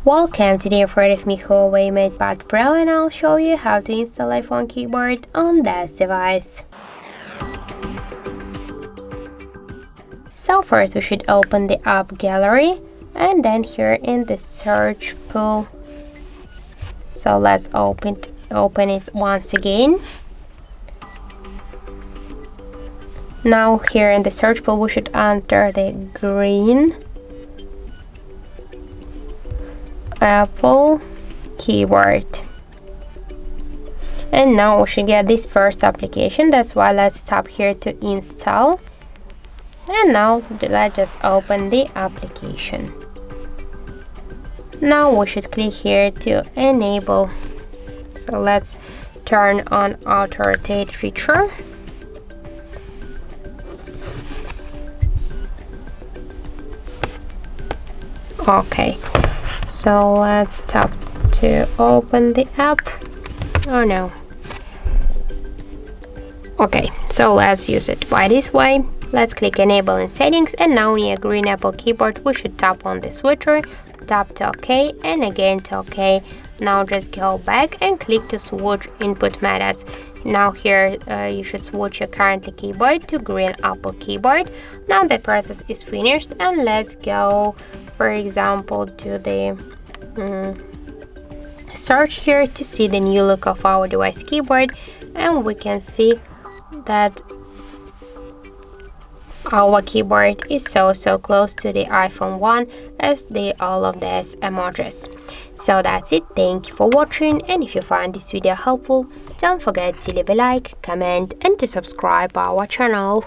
Welcome, today in front of me HUAWEI MatePad Pro, and I'll show you how to install iPhone keyboard on this device. So first we should open the app gallery and then here in the search pool. So let's open it once again. Now here in the search pool we should enter the green Apple keyboard, and now we should get this first application. That's why let's tap here to install, and now let's just open the application. Now we should click here to enable. So let's turn on auto rotate feature. Okay, so let's tap to open the app. Oh no. Okay, so let's use it by this way. Let's click enable in settings, and now near green Apple keyboard we should tap on the switcher, tap to OK, and again to OK. Now just go back and click to switch input methods. Now here you should switch your current keyboard to green Apple keyboard. Now the process is finished, and let's go, for example, to the search here to see the new look of our device keyboard, and we can see that our keyboard is so close to the iPhone 1 as all of these emojis. So that's it. Thank you for watching, and if you find this video helpful, don't forget to leave a like, comment and to subscribe our channel.